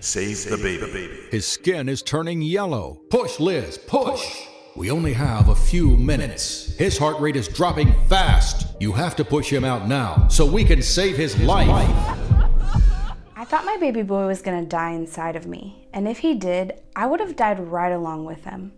Save the baby. His skin is turning yellow. Push, Liz, push. We only have a few minutes. His heart rate is dropping fast. You have to push him out now so we can save his life. I thought my baby boy was gonna die inside of me, and if he did, I would have died right along with him.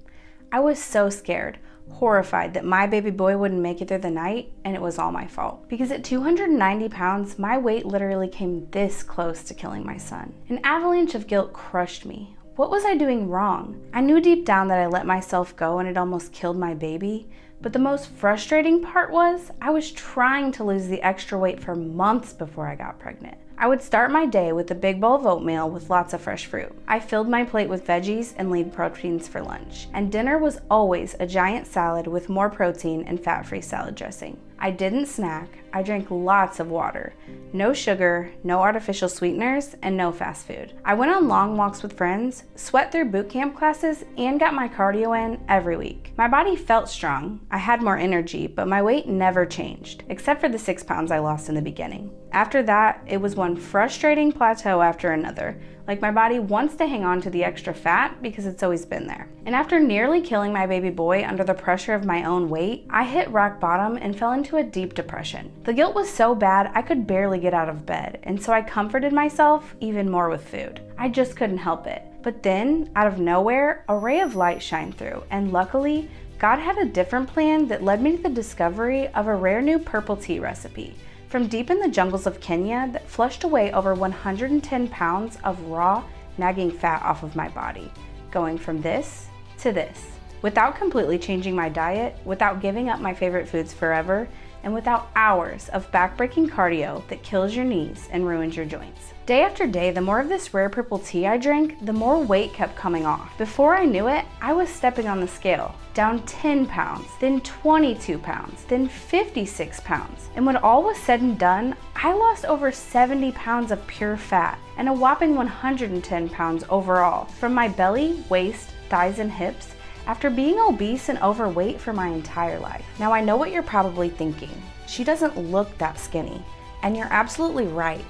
I was so scared, horrified that my baby boy wouldn't make it through the night, and it was all my fault. Because at 290 pounds, my weight literally came this close to killing my son. An avalanche of guilt crushed me. What was I doing wrong? I knew deep down that I let myself go and it almost killed my baby, but the most frustrating part was I was trying to lose the extra weight for months before I got pregnant. I would start my day with a big bowl of oatmeal with lots of fresh fruit. I filled my plate with veggies and lean proteins for lunch. And dinner was always a giant salad with more protein and fat-free salad dressing. I didn't snack. I drank lots of water. No sugar, no artificial sweeteners, and no fast food. I went on long walks with friends, sweat through boot camp classes, and got my cardio in every week. My body felt strong. I had more energy, but my weight never changed, except for the 6 pounds I lost in the beginning. After that, it was one frustrating plateau after another. Like my body wants to hang on to the extra fat because it's always been there. And after nearly killing my baby boy under the pressure of my own weight, I hit rock bottom and fell into a deep depression. The guilt was so bad I could barely get out of bed, and so I comforted myself even more with food. I just couldn't help it. But then, out of nowhere, a ray of light shined through, and luckily, God had a different plan that led me to the discovery of a rare new purple tea recipe from deep in the jungles of Kenya that flushed away over 110 pounds of raw, nagging fat off of my body, going from this to this, without completely changing my diet, without giving up my favorite foods forever, and without hours of back-breaking cardio that kills your knees and ruins your joints. Day after day, the more of this rare purple tea I drank, the more weight kept coming off. Before I knew it, I was stepping on the scale, down 10 pounds, then 22 pounds, then 56 pounds. And when all was said and done, I lost over 70 pounds of pure fat and a whopping 110 pounds overall from my belly, waist, thighs, and hips after being obese and overweight for my entire life. Now I know what you're probably thinking. She doesn't look that skinny. And you're absolutely right.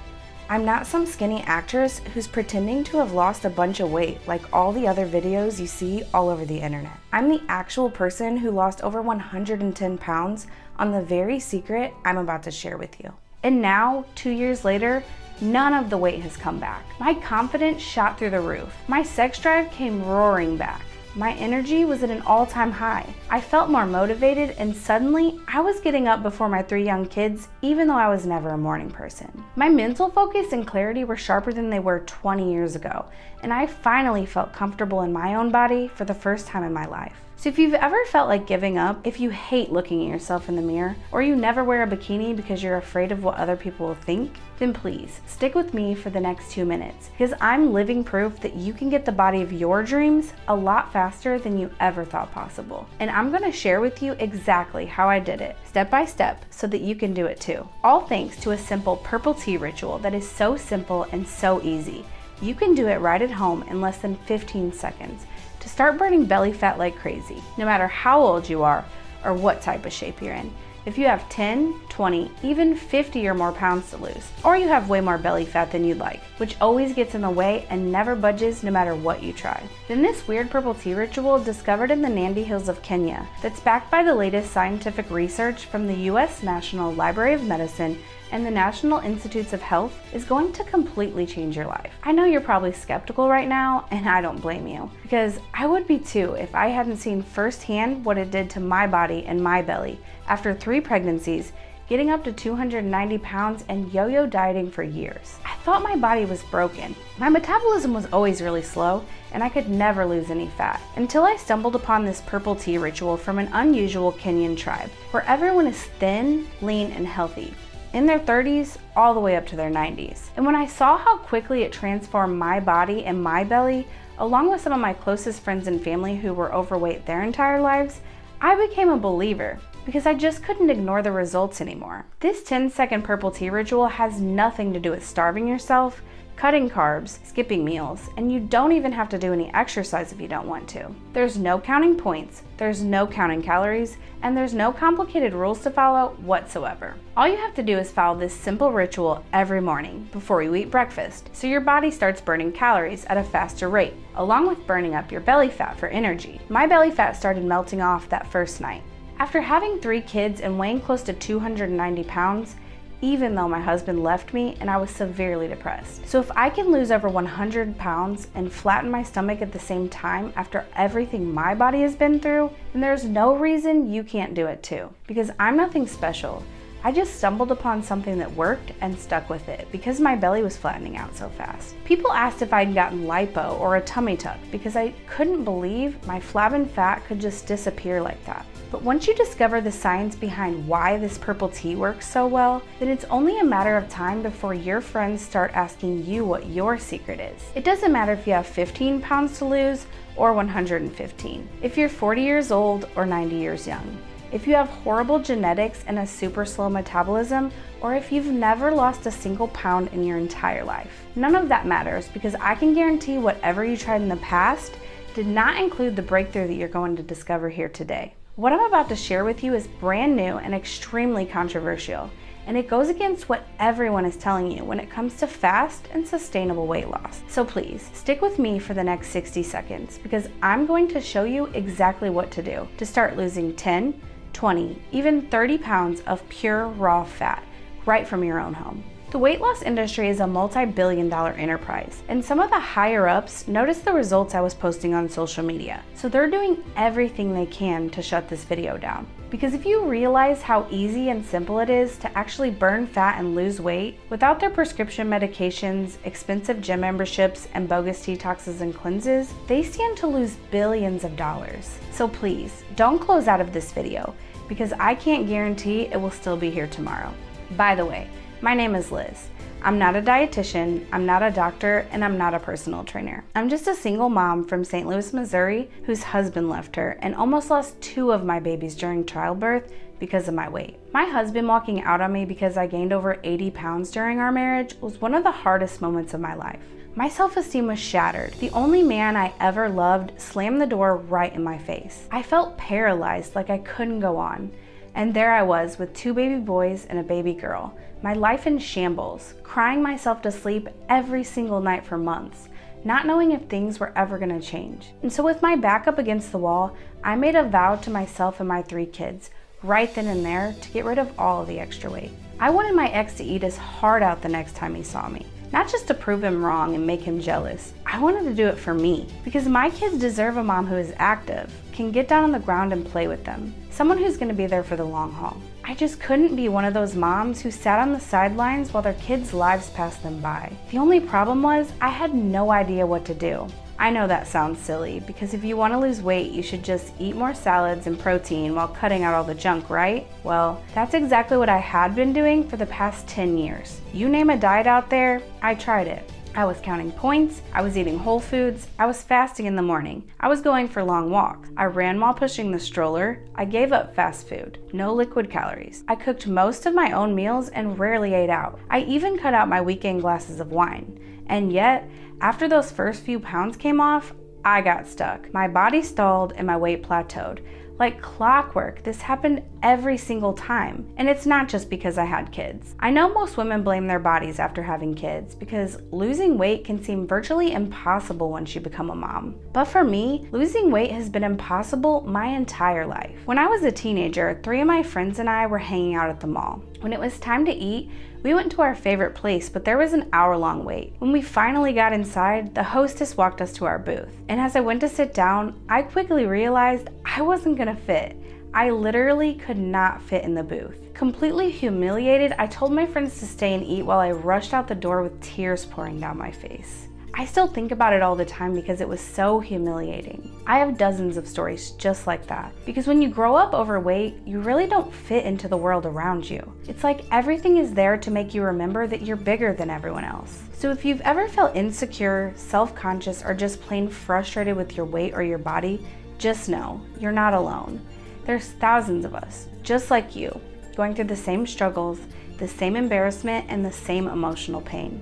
I'm not some skinny actress who's pretending to have lost a bunch of weight like all the other videos you see all over the internet. I'm the actual person who lost over 110 pounds on the very secret I'm about to share with you. And now, 2 years later, none of the weight has come back. My confidence shot through the roof. My sex drive came roaring back. My energy was at an all-time high. I felt more motivated, and suddenly I was getting up before my 3 young kids, even though I was never a morning person. My mental focus and clarity were sharper than they were 20 years ago, and I finally felt comfortable in my own body for the first time in my life. So if you've ever felt like giving up, if you hate looking at yourself in the mirror, or you never wear a bikini because you're afraid of what other people will think, then please stick with me for the next 2 minutes, because I'm living proof that you can get the body of your dreams a lot faster than you ever thought possible. And I'm gonna share with you exactly how I did it, step by step, so that you can do it too. All thanks to a simple purple tea ritual that is so simple and so easy. You can do it right at home in less than 15 seconds. To start burning belly fat like crazy, no matter how old you are or what type of shape you're in. If you have 10, 20, even 50 or more pounds to lose, or you have way more belly fat than you'd like, which always gets in the way and never budges no matter what you try. Then this weird purple tea ritual discovered in the Nandi Hills of Kenya that's backed by the latest scientific research from the US National Library of Medicine and the National Institutes of Health is going to completely change your life. I know you're probably skeptical right now, and I don't blame you, because I would be too if I hadn't seen firsthand what it did to my body and my belly after 3 pregnancies, getting up to 290 pounds and yo-yo dieting for years. I thought my body was broken. My metabolism was always really slow, and I could never lose any fat, until I stumbled upon this purple tea ritual from an unusual Kenyan tribe, where everyone is thin, lean, and healthy, in their 30s all the way up to their 90s. And when I saw how quickly it transformed my body and my belly, along with some of my closest friends and family who were overweight their entire lives, I became a believer. because I just couldn't ignore the results anymore. This 10-second purple tea ritual has nothing to do with starving yourself, cutting carbs, skipping meals, and you don't even have to do any exercise if you don't want to. There's no counting points, there's no counting calories, and there's no complicated rules to follow whatsoever. All you have to do is follow this simple ritual every morning before you eat breakfast, so your body starts burning calories at a faster rate, along with burning up your belly fat for energy. My belly fat started melting off that first night. After having 3 kids and weighing close to 290 pounds, even though my husband left me and I was severely depressed. So if I can lose over 100 pounds and flatten my stomach at the same time after everything my body has been through, then there's no reason you can't do it too. Because I'm nothing special. I just stumbled upon something that worked and stuck with it because my belly was flattening out so fast. People asked if I'd gotten lipo or a tummy tuck because I couldn't believe my flab and fat could just disappear like that. But once you discover the science behind why this purple tea works so well, then it's only a matter of time before your friends start asking you what your secret is. It doesn't matter if you have 15 pounds to lose or 115, if you're 40 years old or 90 years young, if you have horrible genetics and a super slow metabolism, or if you've never lost a single pound in your entire life. None of that matters because I can guarantee whatever you tried in the past did not include the breakthrough that you're going to discover here today. What I'm about to share with you is brand new and extremely controversial, and it goes against what everyone is telling you when it comes to fast and sustainable weight loss. So please, stick with me for the next 60 seconds because I'm going to show you exactly what to do to start losing 10, 20, even 30 pounds of pure raw fat right from your own home. The weight loss industry is a multi-billion-dollar enterprise, and some of the higher-ups noticed the results I was posting on social media, so they're doing everything they can to shut this video down. Because if you realize how easy and simple it is to actually burn fat and lose weight without their prescription medications, expensive gym memberships, and bogus detoxes and cleanses, they stand to lose billions of dollars. So please, don't close out of this video, because I can't guarantee it will still be here tomorrow. By the way, my name is Liz. I'm not a dietitian, I'm not a doctor, and I'm not a personal trainer. I'm just a single mom from St. Louis, Missouri, whose husband left her and almost lost 2 of my babies during childbirth because of my weight. My husband walking out on me because I gained over 80 pounds during our marriage was one of the hardest moments of my life. My self-esteem was shattered. The only man I ever loved slammed the door right in my face. I felt paralyzed, like I couldn't go on. And there I was with 2 baby boys and a baby girl, my life in shambles, crying myself to sleep every single night for months, not knowing if things were ever gonna change. And so with my back up against the wall, I made a vow to myself and my 3 kids, right then and there, to get rid of all of the extra weight. I wanted my ex to eat his heart out the next time he saw me. Not just to prove him wrong and make him jealous. I wanted to do it for me, because my kids deserve a mom who is active, can get down on the ground and play with them. Someone who's gonna be there for the long haul. I just couldn't be one of those moms who sat on the sidelines while their kids' lives passed them by. The only problem was I had no idea what to do. I know that sounds silly, because if you want to lose weight, you should just eat more salads and protein while cutting out all the junk, right? Well, that's exactly what I had been doing for the past 10 years. You name a diet out there, I tried it. I was counting points, I was eating whole foods, I was fasting in the morning, I was going for long walks, I ran while pushing the stroller, I gave up fast food, no liquid calories. I cooked most of my own meals and rarely ate out. I even cut out my weekend glasses of wine. And yet, after those first few pounds came off, I got stuck. My body stalled and my weight plateaued. Like clockwork, this happened every single time. And it's not just because I had kids. I know most women blame their bodies after having kids because losing weight can seem virtually impossible once you become a mom. But for me, losing weight has been impossible my entire life. When I was a teenager, 3 of my friends and I were hanging out at the mall. When it was time to eat, we went to our favorite place, but there was an hour-long wait. When we finally got inside, the hostess walked us to our booth. And as I went to sit down, I quickly realized I wasn't gonna fit. I literally could not fit in the booth. Completely humiliated, I told my friends to stay and eat while I rushed out the door with tears pouring down my face. I still think about it all the time because it was so humiliating. I have dozens of stories just like that. Because when you grow up overweight, you really don't fit into the world around you. It's like everything is there to make you remember that you're bigger than everyone else. So if you've ever felt insecure, self-conscious, or just plain frustrated with your weight or your body, just know you're not alone. There's thousands of us, just like you, going through the same struggles, the same embarrassment, and the same emotional pain.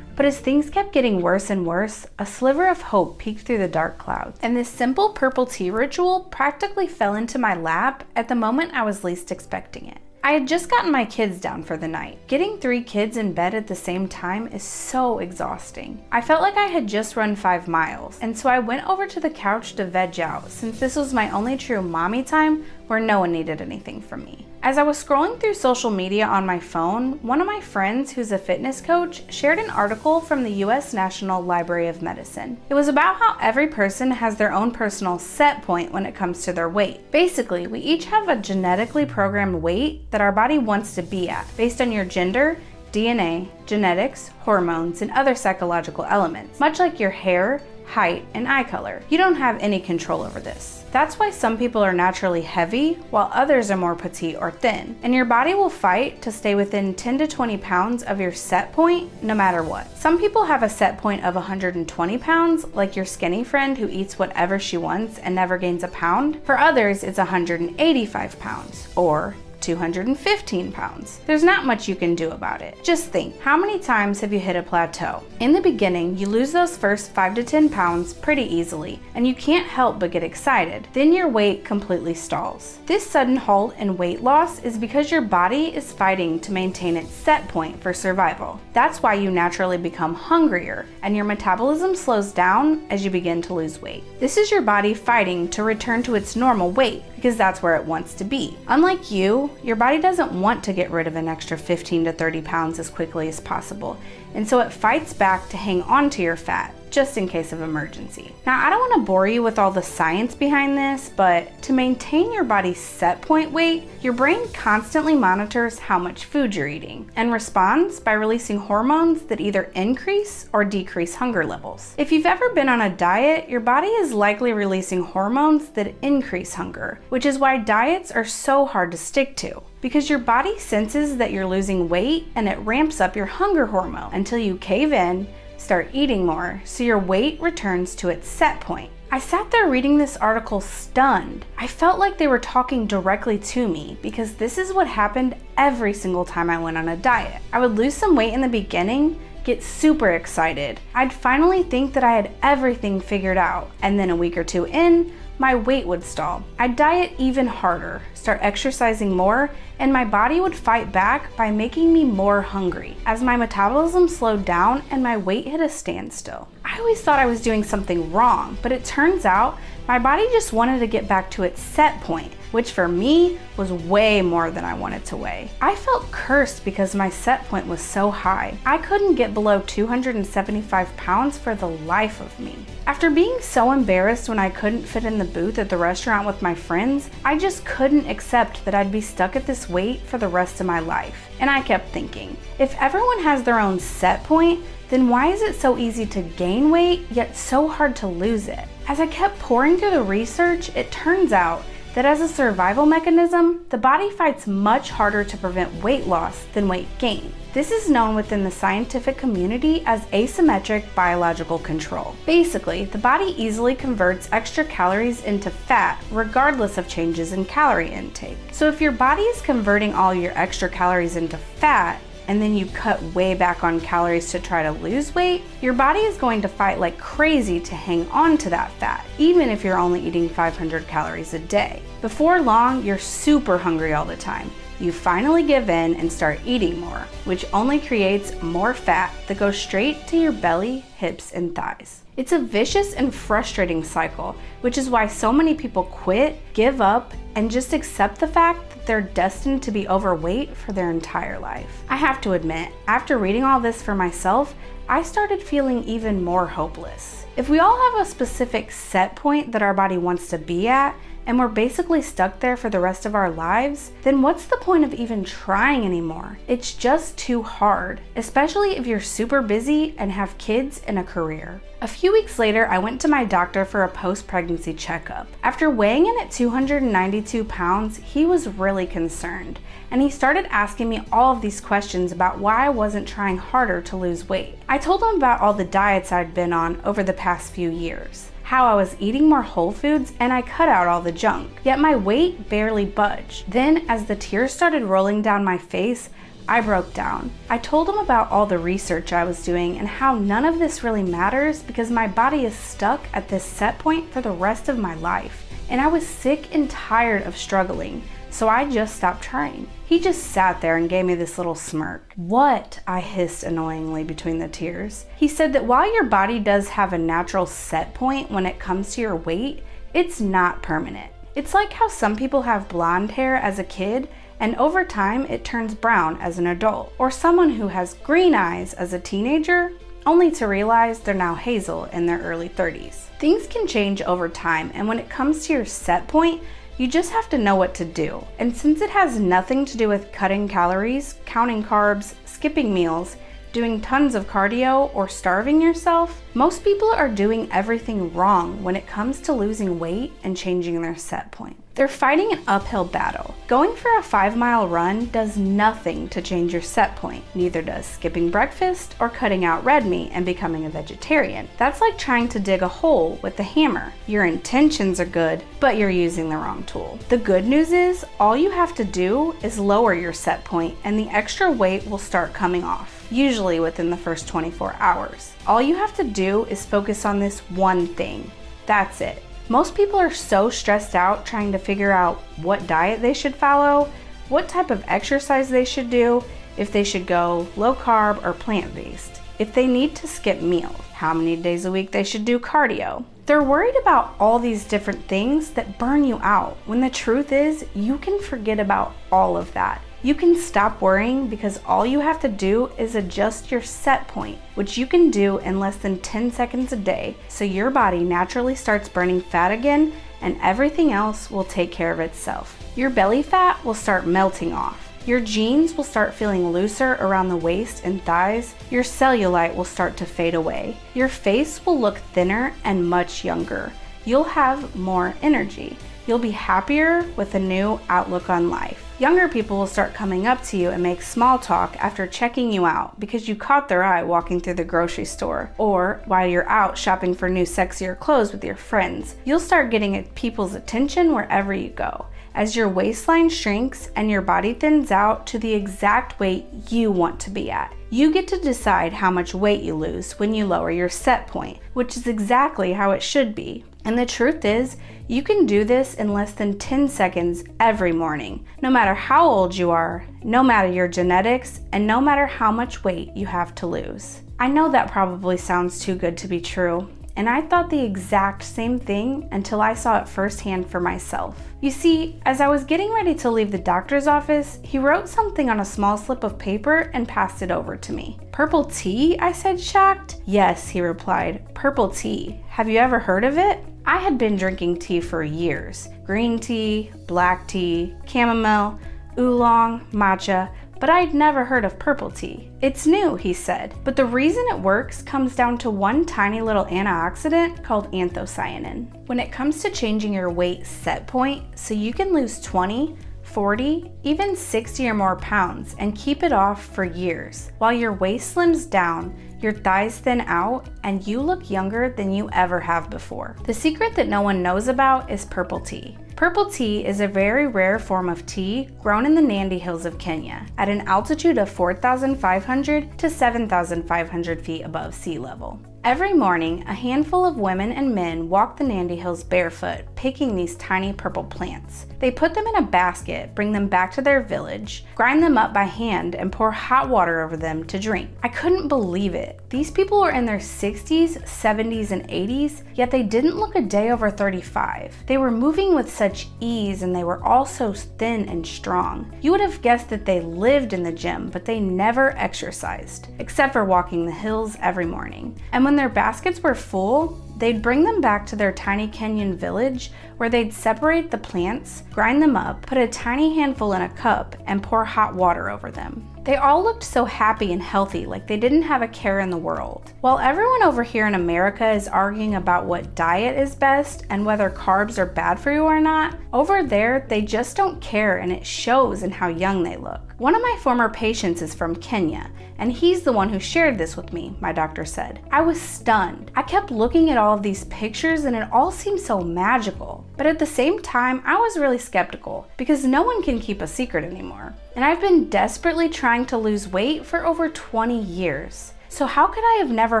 But as things kept getting worse and worse, a sliver of hope peeked through the dark clouds. And this simple purple tea ritual practically fell into my lap at the moment I was least expecting it. I had just gotten my kids down for the night. Getting 3 kids in bed at the same time is so exhausting. I felt like I had just run 5 miles, and so I went over to the couch to veg out, since this was my only true mommy time where no one needed anything from me. As I was scrolling through social media on my phone, one of my friends who's a fitness coach shared an article from the US National Library of Medicine. It was about how every person has their own personal set point when it comes to their weight. Basically, we each have a genetically programmed weight that our body wants to be at, based on your gender, DNA, genetics, hormones, and other psychological elements, much like your hair, height, and eye color. You don't have any control over this. That's why some people are naturally heavy, while others are more petite or thin. And your body will fight to stay within 10 to 20 pounds of your set point, no matter what. Some people have a set point of 120 pounds, like your skinny friend who eats whatever she wants and never gains a pound. For others, it's 185 pounds, or 215 pounds. There's not much you can do about it. Just think, how many times have you hit a plateau? In the beginning, you lose those first 5 to 10 pounds pretty easily, and you can't help but get excited. Then your weight completely stalls. This sudden halt in weight loss is because your body is fighting to maintain its set point for survival. That's why you naturally become hungrier, and your metabolism slows down as you begin to lose weight. This is your body fighting to return to its normal weight, because that's where it wants to be. Unlike you, your body doesn't want to get rid of an extra 15 to 30 pounds as quickly as possible, and so it fights back to hang on to your fat, just in case of emergency. Now, I don't want to bore you with all the science behind this, but to maintain your body's set point weight, your brain constantly monitors how much food you're eating and responds by releasing hormones that either increase or decrease hunger levels. If you've ever been on a diet, your body is likely releasing hormones that increase hunger, which is why diets are so hard to stick to, because your body senses that you're losing weight and it ramps up your hunger hormone until you cave in, start eating more, so your weight returns to its set point. I sat there reading this article stunned. I felt like they were talking directly to me, because this is what happened every single time I went on a diet. I would lose some weight in the beginning, get super excited. I'd finally think that I had everything figured out, and then a week or 2 in, my weight would stall. I'd diet even harder, start exercising more, and my body would fight back by making me more hungry as my metabolism slowed down and my weight hit a standstill. I always thought I was doing something wrong, but it turns out my body just wanted to get back to its set point, which for me was way more than I wanted to weigh. I felt cursed because my set point was so high. I couldn't get below 275 pounds for the life of me. After being so embarrassed when I couldn't fit in the booth at the restaurant with my friends, I just couldn't accept that I'd be stuck at this weight for the rest of my life. And I kept thinking, if everyone has their own set point, then why is it so easy to gain weight, yet so hard to lose it? As I kept pouring through the research, it turns out that as a survival mechanism, the body fights much harder to prevent weight loss than weight gain. This is known within the scientific community as asymmetric biological control. Basically, the body easily converts extra calories into fat regardless of changes in calorie intake. So if your body is converting all your extra calories into fat, and then you cut way back on calories to try to lose weight, your body is going to fight like crazy to hang on to that fat, even if you're only eating 500 calories a day. Before long, you're super hungry all the time. You finally give in and start eating more, which only creates more fat that goes straight to your belly, hips, and thighs. It's a vicious and frustrating cycle, which is why so many people quit, give up, and just accept the fact that they're destined to be overweight for their entire life. I have to admit, after reading all this for myself, I started feeling even more hopeless. If we all have a specific set point that our body wants to be at, and we're basically stuck there for the rest of our lives, then what's the point of even trying anymore? It's just too hard, especially if you're super busy and have kids and a career. A few weeks later, I went to my doctor for a post-pregnancy checkup. After weighing in at 292 pounds, he was really concerned, and he started asking me all of these questions about why I wasn't trying harder to lose weight. I told him about all the diets I'd been on over the past few years. how I was eating more whole foods and I cut out all the junk, yet my weight barely budged. Then, as the tears started rolling down my face, I broke down. I told him about all the research I was doing and how none of this really matters because my body is stuck at this set point for the rest of my life. And I was sick and tired of struggling, so I just stopped trying. He just sat there and gave me this little smirk. "What?" I hissed annoyingly between the tears. He said that while your body does have a natural set point when it comes to your weight, it's not permanent. It's like how some people have blonde hair as a kid and over time it turns brown as an adult, or someone who has green eyes as a teenager only to realize they're now hazel in their early 30s. Things can change over time, and when it comes to your set point, you just have to know what to do. And since it has nothing to do with cutting calories, counting carbs, skipping meals, doing tons of cardio, or starving yourself, most people are doing everything wrong when it comes to losing weight and changing their set point. They're fighting an uphill battle. Going for a 5-mile run does nothing to change your set point. Neither does skipping breakfast or cutting out red meat and becoming a vegetarian. That's like trying to dig a hole with a hammer. Your intentions are good, but you're using the wrong tool. The good news is, all you have to do is lower your set point and the extra weight will start coming off, usually within the first 24 hours. All you have to do is focus on this one thing. That's it. Most people are so stressed out trying to figure out what diet they should follow, what type of exercise they should do, if they should go low carb or plant-based, if they need to skip meals, how many days a week they should do cardio. They're worried about all these different things that burn you out, when the truth is you can forget about all of that. You can stop worrying because all you have to do is adjust your set point, which you can do in less than 10 seconds a day, so your body naturally starts burning fat again and everything else will take care of itself. Your belly fat will start melting off. Your jeans will start feeling looser around the waist and thighs. Your cellulite will start to fade away. Your face will look thinner and much younger. You'll have more energy. You'll be happier with a new outlook on life. Younger people will start coming up to you and make small talk after checking you out because you caught their eye walking through the grocery store, or while you're out shopping for new sexier clothes with your friends. You'll start getting people's attention wherever you go, as your waistline shrinks and your body thins out to the exact weight you want to be at. You get to decide how much weight you lose when you lower your set point, which is exactly how it should be. And the truth is, you can do this in less than 10 seconds every morning, no matter how old you are, no matter your genetics, and no matter how much weight you have to lose. I know that probably sounds too good to be true, and I thought the exact same thing until I saw it firsthand for myself. You see, as I was getting ready to leave the doctor's office, he wrote something on a small slip of paper and passed it over to me. "Purple tea?" I said, shocked. "Yes," he replied, "purple tea. Have you ever heard of it?" I had been drinking tea for years. Green tea, black tea, chamomile, oolong, matcha, but I'd never heard of purple tea. "It's new," he said, "but the reason it works comes down to one tiny little antioxidant called anthocyanin. When it comes to changing your weight set point so you can lose 20, 40, even 60 or more pounds and keep it off for years, while your waist slims down, your thighs thin out, and you look younger than you ever have before. The secret that no one knows about is purple tea. Purple tea is a very rare form of tea grown in the Nandi Hills of Kenya at an altitude of 4,500 to 7,500 feet above sea level. Every morning, a handful of women and men walk the Nandi Hills barefoot, picking these tiny purple plants. They put them in a basket, bring them back to their village, grind them up by hand, and pour hot water over them to drink. I couldn't believe it. These people were in their 60s, 70s, and 80s, yet they didn't look a day over 35. They were moving with such ease, and they were all so thin and strong. You would have guessed that they lived in the gym, but they never exercised, except for walking the hills every morning. And when their baskets were full, they'd bring them back to their tiny Kenyan village where they'd separate the plants, grind them up, put a tiny handful in a cup, and pour hot water over them. They all looked so happy and healthy, like they didn't have a care in the world. While everyone over here in America is arguing about what diet is best and whether carbs are bad for you or not, over there they just don't care, and it shows in how young they look. One of my former patients is from Kenya, and he's the one who shared this with me, my doctor said. I was stunned. I kept looking at all of these pictures and it all seemed so magical. But at the same time, I was really skeptical because no one can keep a secret anymore. And I've been desperately trying to lose weight for over 20 years. So how could I have never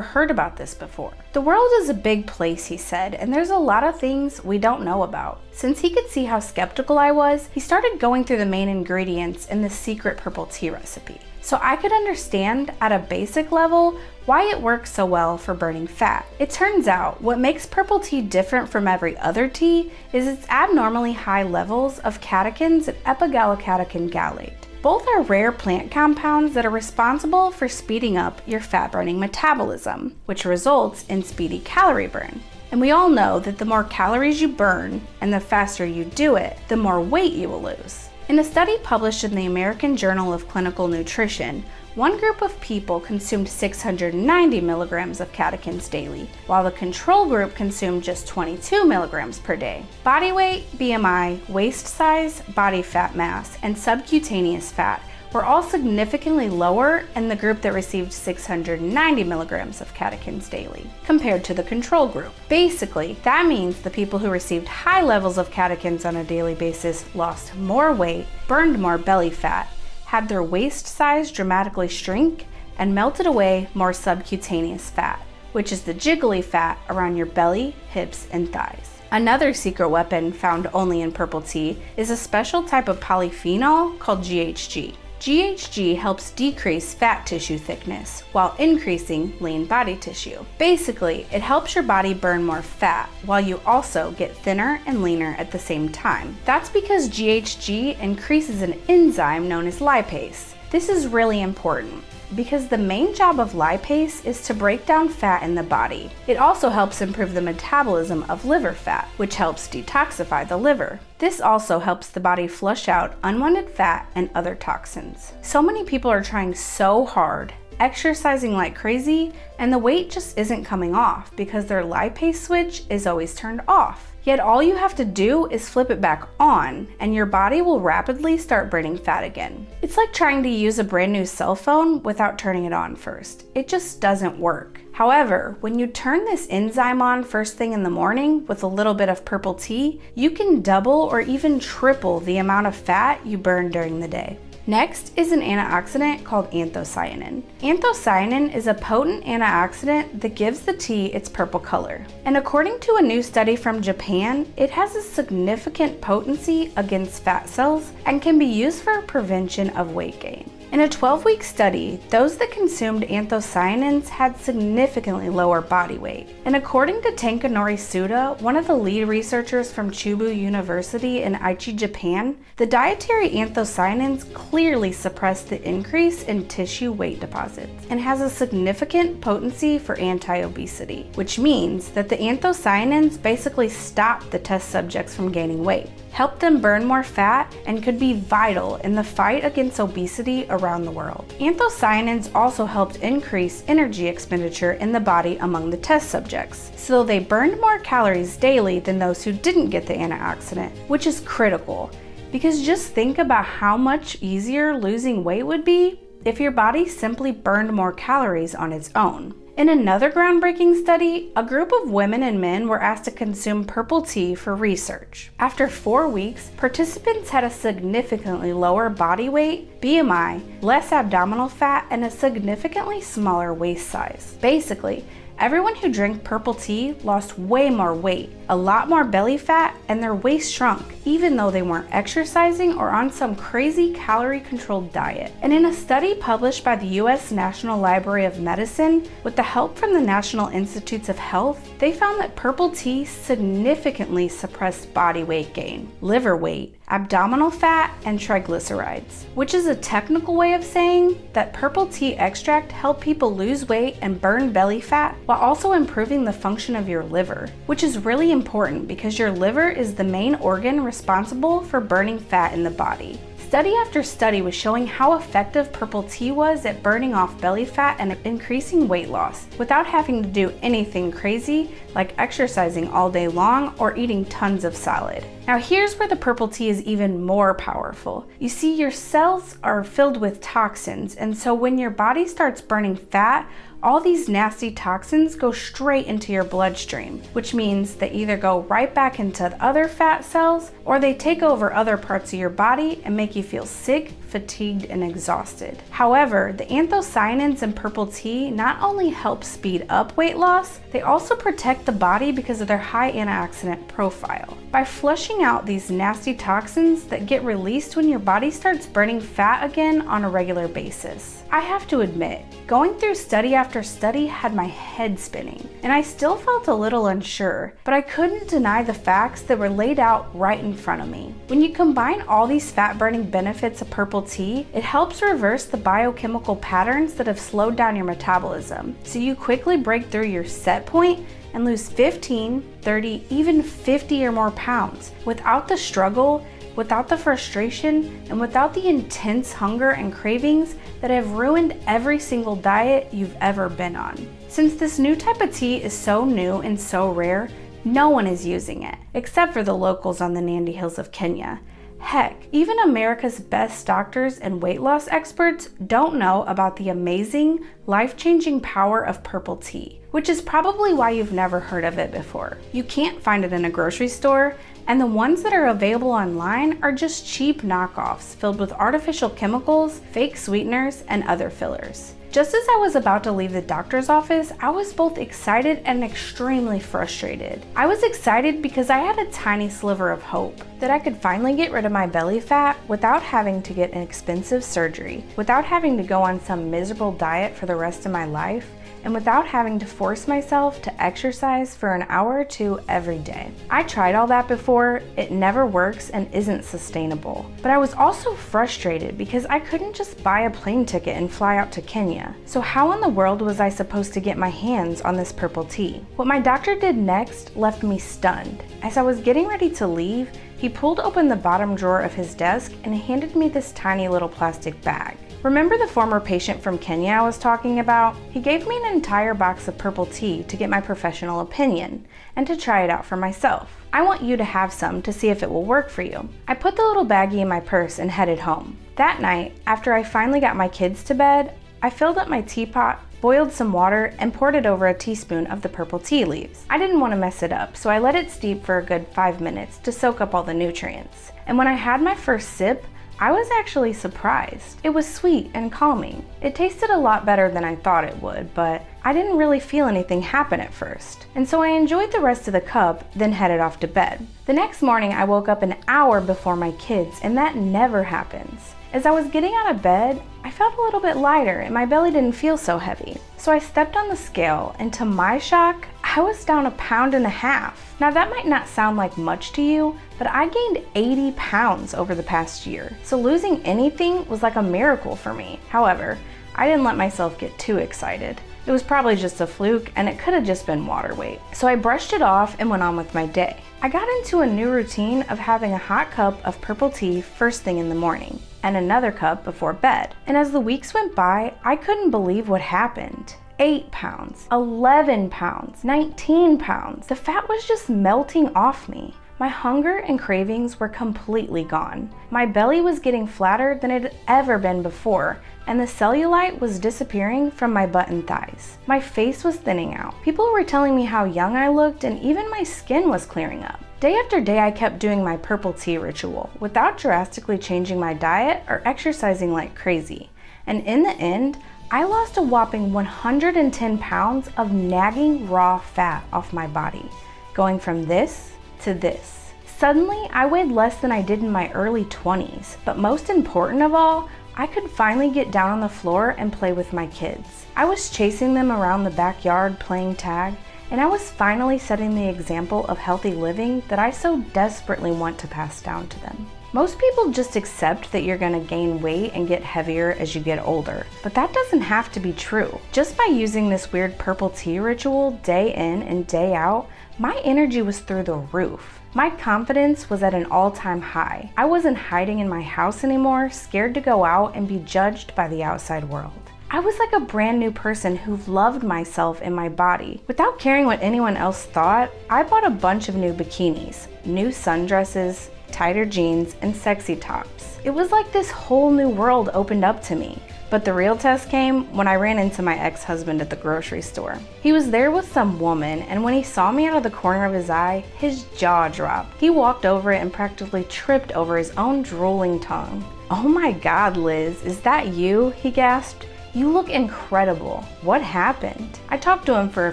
heard about this before? The world is a big place, he said, and there's a lot of things we don't know about. Since he could see how skeptical I was, he started going through the main ingredients in the secret purple tea recipe. So I could understand at a basic level why it works so well for burning fat. It turns out what makes purple tea different from every other tea is its abnormally high levels of catechins and epigallocatechin gallate. Both are rare plant compounds that are responsible for speeding up your fat-burning metabolism, which results in speedy calorie burn. And we all know that the more calories you burn and the faster you do it, the more weight you will lose. In a study published in the American Journal of Clinical Nutrition, one group of people consumed 690 milligrams of catechins daily, while the control group consumed just 22 milligrams per day. Body weight, BMI, waist size, body fat mass, and subcutaneous fat were all significantly lower in the group that received 690 milligrams of catechins daily, compared to the control group. Basically, that means the people who received high levels of catechins on a daily basis lost more weight, burned more belly fat, had their waist size dramatically shrink, and melted away more subcutaneous fat, which is the jiggly fat around your belly, hips, and thighs. Another secret weapon found only in purple tea is a special type of polyphenol called GHG. GHG helps decrease fat tissue thickness while increasing lean body tissue. Basically, it helps your body burn more fat while you also get thinner and leaner at the same time. That's because GHG increases an enzyme known as lipase. This is really important because the main job of lipase is to break down fat in the body. It also helps improve the metabolism of liver fat, which helps detoxify the liver. This also helps the body flush out unwanted fat and other toxins. So many people are trying so hard, exercising like crazy, and the weight just isn't coming off because their lipase switch is always turned off. Yet all you have to do is flip it back on and your body will rapidly start burning fat again. It's like trying to use a brand new cell phone without turning it on first. It just doesn't work. However, when you turn this enzyme on first thing in the morning with a little bit of purple tea, you can double or even triple the amount of fat you burn during the day. Next is an antioxidant called anthocyanin. Anthocyanin is a potent antioxidant that gives the tea its purple color. And according to a new study from Japan, it has a significant potency against fat cells and can be used for prevention of weight gain. In a 12-week study, those that consumed anthocyanins had significantly lower body weight. And according to Tankanori Suda, one of the lead researchers from Chubu University in Aichi, Japan, the dietary anthocyanins clearly suppress the increase in tissue weight deposits and has a significant potency for anti-obesity, which means that the anthocyanins basically stop the test subjects from gaining weight, help them burn more fat, and could be vital in the fight against obesity around the world. Anthocyanins also helped increase energy expenditure in the body among the test subjects, so they burned more calories daily than those who didn't get the antioxidant, which is critical, because just think about how much easier losing weight would be if your body simply burned more calories on its own. In another groundbreaking study, a group of women and men were asked to consume purple tea for research. After 4 weeks, participants had a significantly lower body weight, BMI, less abdominal fat, and a significantly smaller waist size. Basically, everyone who drank purple tea lost way more weight, a lot more belly fat, and their waist shrunk, even though they weren't exercising or on some crazy calorie-controlled diet. And in a study published by the U.S. National Library of Medicine, with the help from the National Institutes of Health, they found that purple tea significantly suppressed body weight gain, liver weight, abdominal fat, and triglycerides, which is a technical way of saying that purple tea extract helped people lose weight and burn belly fat while also improving the function of your liver, which is really important because your liver is the main organ responsible for burning fat in the body. Study after study was showing how effective purple tea was at burning off belly fat and increasing weight loss without having to do anything crazy like exercising all day long or eating tons of salad. Now here's where the purple tea is even more powerful. You see, your cells are filled with toxins, and so when your body starts burning fat, all these nasty toxins go straight into your bloodstream, which means they either go right back into other fat cells or they take over other parts of your body and make you feel sick, fatigued, and exhausted. However, the anthocyanins in purple tea not only help speed up weight loss, they also protect the body because of their high antioxidant profile. By flushing out these nasty toxins that get released when your body starts burning fat again on a regular basis. I have to admit, going through study after study had my head spinning, and I still felt a little unsure, but I couldn't deny the facts that were laid out right in front of me. When you combine all these fat-burning benefits of purple tea, it helps reverse the biochemical patterns that have slowed down your metabolism, so you quickly break through your set point and lose 15, 30, even 50 or more pounds without the struggle, without the frustration, and without the intense hunger and cravings that have ruined every single diet you've ever been on. Since this new type of tea is so new and so rare, no one is using it, except for the locals on the Nandi Hills of Kenya. Heck, even America's best doctors and weight loss experts don't know about the amazing, life-changing power of purple tea, which is probably why you've never heard of it before. You can't find it in a grocery store, and the ones that are available online are just cheap knockoffs filled with artificial chemicals, fake sweeteners, and other fillers. Just as I was about to leave the doctor's office, I was both excited and extremely frustrated. I was excited because I had a tiny sliver of hope that I could finally get rid of my belly fat without having to get an expensive surgery, without having to go on some miserable diet for the rest of my life, and without having to force myself to exercise for an hour or two every day. I tried all that before, it never works and isn't sustainable. But I was also frustrated because I couldn't just buy a plane ticket and fly out to Kenya. So how in the world was I supposed to get my hands on this purple tea? What my doctor did next left me stunned. As I was getting ready to leave, he pulled open the bottom drawer of his desk and handed me this tiny little plastic bag. Remember the former patient from Kenya I was talking about? He gave me an entire box of purple tea to get my professional opinion and to try it out for myself. I want you to have some to see if it will work for you. I put the little baggie in my purse and headed home. That night, after I finally got my kids to bed, I filled up my teapot, boiled some water, and poured it over a teaspoon of the purple tea leaves. I didn't want to mess it up, so I let it steep for a good 5 minutes to soak up all the nutrients. And when I had my first sip, I was actually surprised. It was sweet and calming. It tasted a lot better than I thought it would, but I didn't really feel anything happen at first. And so I enjoyed the rest of the cup, then headed off to bed. The next morning I woke up an hour before my kids, and that never happens. As I was getting out of bed, I felt a little bit lighter and my belly didn't feel so heavy. So I stepped on the scale, and to my shock, I was down 1.5 pounds. Now that might not sound like much to you, but I gained 80 pounds over the past year. So losing anything was like a miracle for me. However, I didn't let myself get too excited. It was probably just a fluke, and it could have just been water weight. So I brushed it off and went on with my day. I got into a new routine of having a hot cup of purple tea first thing in the morning, and another cup before bed. And as the weeks went by, I couldn't believe what happened. 8 pounds, 11 pounds, 19 pounds. The fat was just melting off me. My hunger and cravings were completely gone. My belly was getting flatter than it had ever been before, and the cellulite was disappearing from my butt and thighs. My face was thinning out. People were telling me how young I looked, and even my skin was clearing up. Day after day, I kept doing my purple tea ritual without drastically changing my diet or exercising like crazy. And in the end, I lost a whopping 110 pounds of nagging raw fat off my body, going from this to this. Suddenly, I weighed less than I did in my early 20s, but most important of all, I could finally get down on the floor and play with my kids. I was chasing them around the backyard playing tag, and I was finally setting the example of healthy living that I so desperately want to pass down to them. Most people just accept that you're gonna gain weight and get heavier as you get older, but that doesn't have to be true. Just by using this weird purple tea ritual day in and day out, my energy was through the roof. My confidence was at an all-time high. I wasn't hiding in my house anymore, scared to go out and be judged by the outside world. I was like a brand new person who loved myself and my body. Without caring what anyone else thought, I bought a bunch of new bikinis, new sundresses, tighter jeans, and sexy tops. It was like this whole new world opened up to me. But the real test came when I ran into my ex-husband at the grocery store. He was there with some woman, and when he saw me out of the corner of his eye, his jaw dropped. He walked over it and practically tripped over his own drooling tongue. "Oh my God, Liz, is that you?" he gasped. "You look incredible. What happened?" I talked to him for a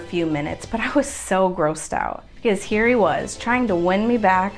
few minutes, but I was so grossed out because here he was trying to win me back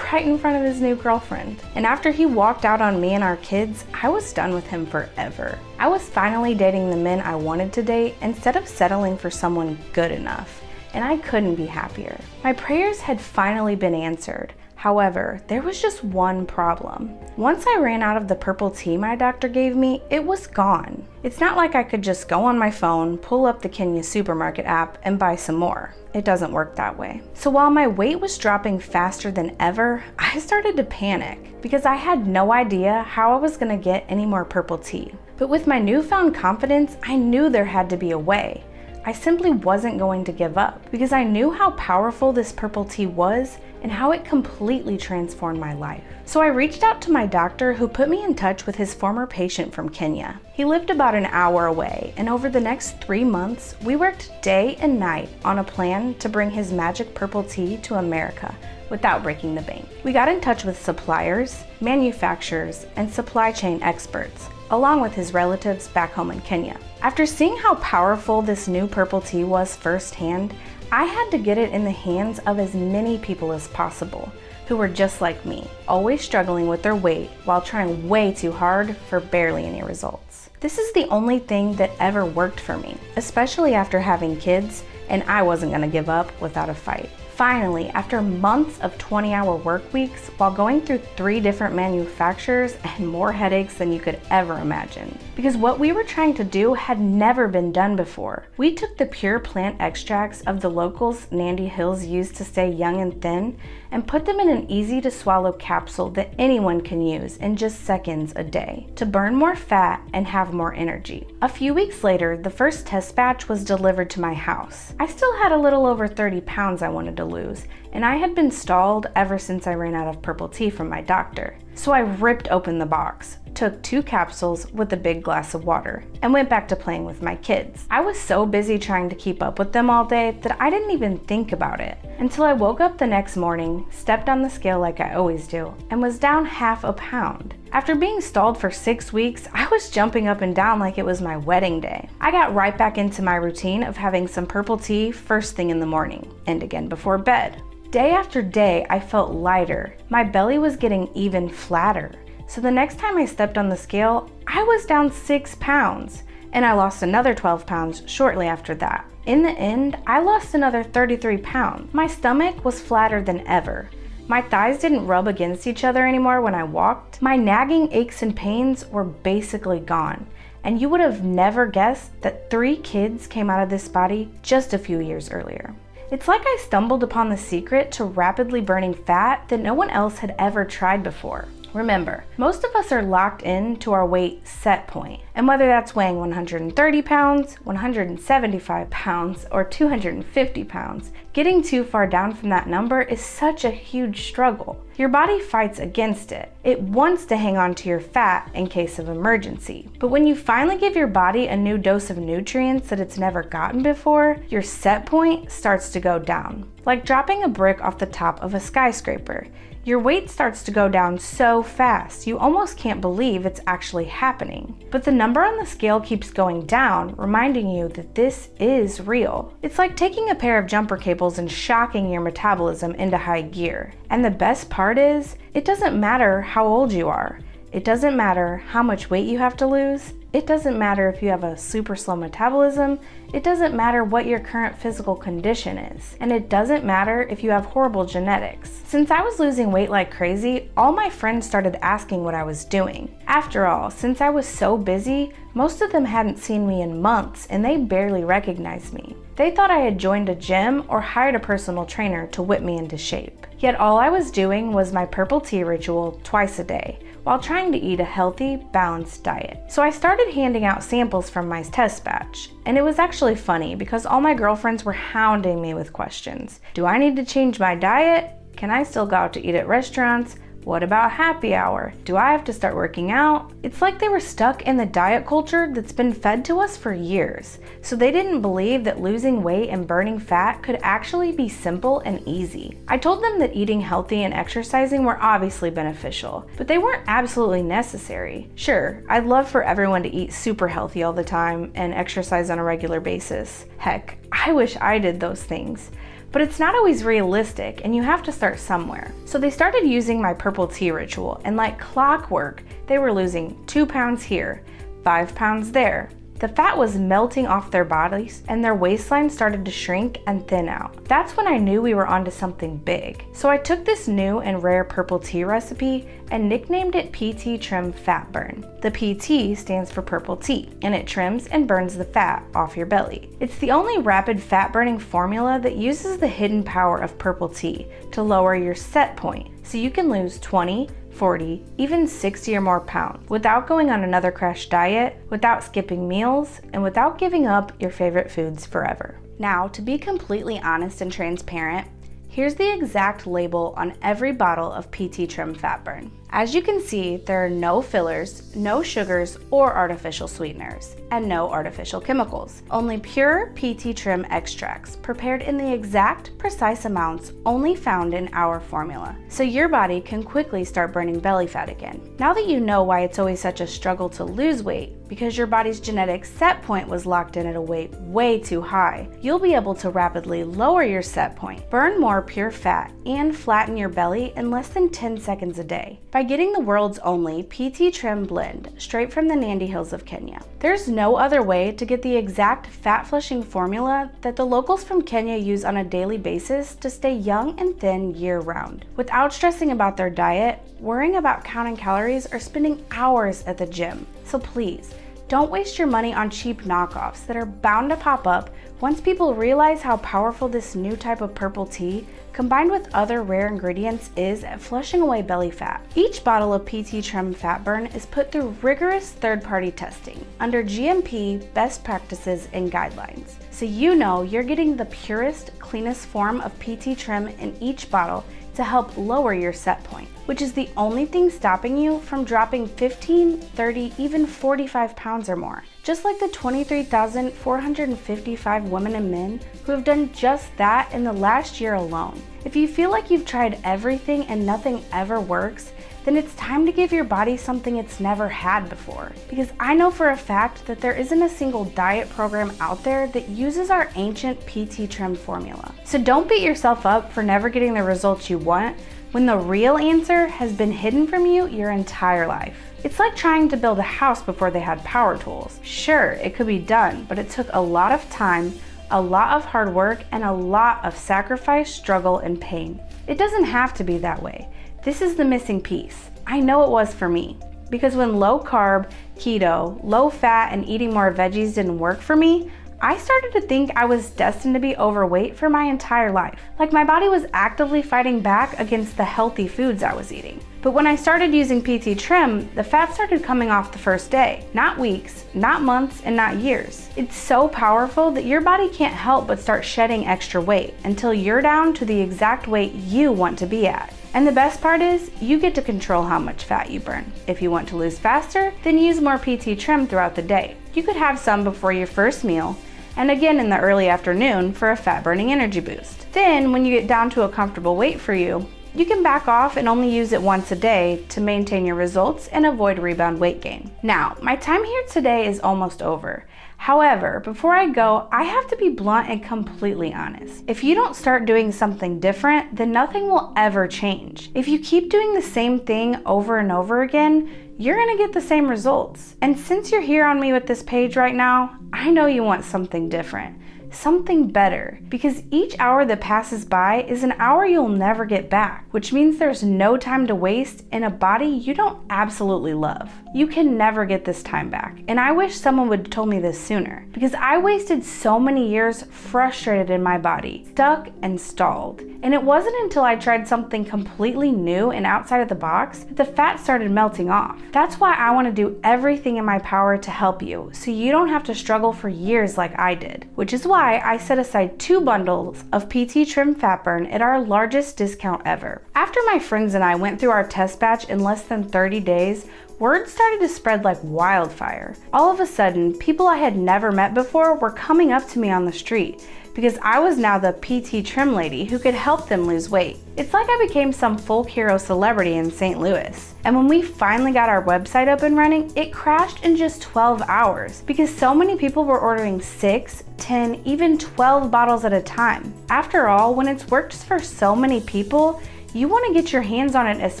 right in front of his new girlfriend. And after he walked out on me and our kids, I was done with him forever. I was finally dating the men I wanted to date instead of settling for someone good enough, and I couldn't be happier. My prayers had finally been answered. However, there was just one problem. Once I ran out of the purple tea my doctor gave me, it was gone. It's not like I could just go on my phone, pull up the Kenya supermarket app, and buy some more. It doesn't work that way. So while my weight was dropping faster than ever, I started to panic because I had no idea how I was gonna get any more purple tea. But with my newfound confidence, I knew there had to be a way. I simply wasn't going to give up because I knew how powerful this purple tea was and how it completely transformed my life. So I reached out to my doctor, who put me in touch with his former patient from Kenya. He lived about an hour away, and over the next 3 months, we worked day and night on a plan to bring his magic purple tea to America without breaking the bank. We got in touch with suppliers, manufacturers, and supply chain experts, along with his relatives back home in Kenya. After seeing how powerful this new purple tea was firsthand, I had to get it in the hands of as many people as possible who were just like me, always struggling with their weight while trying way too hard for barely any results. This is the only thing that ever worked for me, especially after having kids, and I wasn't gonna give up without a fight. Finally, after months of 20-hour work weeks while going through 3 different manufacturers and more headaches than you could ever imagine. Because what we were trying to do had never been done before. We took the pure plant extracts of the locals Nandi Hills used to stay young and thin and put them in an easy to swallow capsule that anyone can use in just seconds a day to burn more fat and have more energy. A few weeks later, the first test batch was delivered to my house. I still had a little over 30 pounds I wanted to lose, and I had been stalled ever since I ran out of purple tea from my doctor. So I ripped open the box, took 2 capsules with a big glass of water, and went back to playing with my kids. I was so busy trying to keep up with them all day that I didn't even think about it until I woke up the next morning, stepped on the scale like I always do, and was down half a pound. After being stalled for 6 weeks, I was jumping up and down like it was my wedding day. I got right back into my routine of having some purple tea first thing in the morning, and again before bed. Day after day, I felt lighter. My belly was getting even flatter. So the next time I stepped on the scale, I was down 6 pounds, and I lost another 12 pounds shortly after that. In the end, I lost another 33 pounds. My stomach was flatter than ever. My thighs didn't rub against each other anymore when I walked. My nagging aches and pains were basically gone. And you would have never guessed that 3 kids came out of this body just a few years earlier. It's like I stumbled upon the secret to rapidly burning fat that no one else had ever tried before. Remember, most of us are locked in to our weight set point, and whether that's weighing 130 pounds, 175 pounds, or 250 pounds, getting too far down from that number is such a huge struggle. Your body fights against it. It wants to hang on to your fat in case of emergency. But when you finally give your body a new dose of nutrients that it's never gotten before, your set point starts to go down. Like dropping a brick off the top of a skyscraper. Your weight starts to go down so fast, you almost can't believe it's actually happening. But the number on the scale keeps going down, reminding you that this is real. It's like taking a pair of jumper cables and shocking your metabolism into high gear. And the best part is, it doesn't matter how old you are. It doesn't matter how much weight you have to lose. It doesn't matter if you have a super slow metabolism. It doesn't matter what your current physical condition is. And it doesn't matter if you have horrible genetics. Since I was losing weight like crazy, all my friends started asking what I was doing. After all, since I was so busy, most of them hadn't seen me in months and they barely recognized me. They thought I had joined a gym or hired a personal trainer to whip me into shape. Yet all I was doing was my purple tea ritual twice a day, while trying to eat a healthy, balanced diet. So I started handing out samples from my test batch. And it was actually funny because all my girlfriends were hounding me with questions. Do I need to change my diet? Can I still go out to eat at restaurants? What about happy hour? Do I have to start working out? It's like they were stuck in the diet culture that's been fed to us for years. So they didn't believe that losing weight and burning fat could actually be simple and easy. I told them that eating healthy and exercising were obviously beneficial, but they weren't absolutely necessary. Sure, I'd love for everyone to eat super healthy all the time and exercise on a regular basis. Heck, I wish I did those things. But it's not always realistic and you have to start somewhere. So they started using my purple tea ritual and like clockwork, they were losing 2 pounds here, 5 pounds there. The fat was melting off their bodies and their waistline started to shrink and thin out. That's when I knew we were onto something big. So I took this new and rare purple tea recipe and nicknamed it PT Trim Fat Burn. The PT stands for purple tea, and it trims and burns the fat off your belly. It's the only rapid fat burning formula that uses the hidden power of purple tea to lower your set point, so you can lose 20, 40, even 60 or more pounds without going on another crash diet, without skipping meals, and without giving up your favorite foods forever. Now, to be completely honest and transparent, here's the exact label on every bottle of PT Trim Fat Burn. As you can see, there are no fillers, no sugars or artificial sweeteners, and no artificial chemicals. Only pure PT Trim extracts prepared in the exact, precise amounts only found in our formula, so your body can quickly start burning belly fat again. Now that you know why it's always such a struggle to lose weight, because your body's genetic set point was locked in at a weight way too high, you'll be able to rapidly lower your set point, burn more pure fat, and flatten your belly in less than 10 seconds a day by getting the world's only PT Trim blend straight from the Nandi Hills of Kenya. There's no other way to get the exact fat-flushing formula that the locals from Kenya use on a daily basis to stay young and thin year-round, without stressing about their diet, worrying about counting calories, or spending hours at the gym. So please, don't waste your money on cheap knockoffs that are bound to pop up once people realize how powerful this new type of purple tea, combined with other rare ingredients, is at flushing away belly fat. Each bottle of PT Trim Fat Burn is put through rigorous third-party testing under GMP best practices and guidelines. So you know you're getting the purest, cleanest form of PT Trim in each bottle to help lower your set point, which is the only thing stopping you from dropping 15, 30, even 45 pounds or more. Just like the 23,455 women and men who have done just that in the last year alone. If you feel like you've tried everything and nothing ever works, then it's time to give your body something it's never had before. Because I know for a fact that there isn't a single diet program out there that uses our ancient PT Trim formula. So don't beat yourself up for never getting the results you want when the real answer has been hidden from you your entire life. It's like trying to build a house before they had power tools. Sure, it could be done, but it took a lot of time, a lot of hard work, and a lot of sacrifice, struggle, and pain. It doesn't have to be that way. This is the missing piece. I know it was for me, because when low carb, keto, low fat, and eating more veggies didn't work for me, I started to think I was destined to be overweight for my entire life. Like my body was actively fighting back against the healthy foods I was eating. But when I started using PT Trim, the fat started coming off the first day. Not weeks, not months, and not years. It's so powerful that your body can't help but start shedding extra weight until you're down to the exact weight you want to be at. And the best part is, you get to control how much fat you burn. If you want to lose faster, then use more PT Trim throughout the day. You could have some before your first meal, and again in the early afternoon for a fat-burning energy boost. Then, when you get down to a comfortable weight for you, you can back off and only use it once a day to maintain your results and avoid rebound weight gain. Now, my time here today is almost over. However, before I go, I have to be blunt and completely honest. If you don't start doing something different, then nothing will ever change. If you keep doing the same thing over and over again, you're gonna get the same results. And since you're here on me with this page right now, I know you want something different. Something better, because each hour that passes by is an hour you'll never get back, which means there's no time to waste in a body you don't absolutely love. You can never get this time back, and I wish someone would have told me this sooner, because I wasted so many years frustrated in my body, stuck and stalled. And it wasn't until I tried something completely new and outside of the box that the fat started melting off. That's why I want to do everything in my power to help you, so you don't have to struggle for years like I did, which is why I set aside 2 bundles of PT Trim Fat Burn at our largest discount ever. After my friends and I went through our test batch in less than 30 days, word started to spread like wildfire. All of a sudden, people I had never met before were coming up to me on the street because I was now the PT Trim lady who could help them lose weight. It's like I became some folk hero celebrity in St. Louis. And when we finally got our website up and running, it crashed in just 12 hours because so many people were ordering 6, 10, even 12 bottles at a time. After all, when it's worked for so many people, you want to get your hands on it as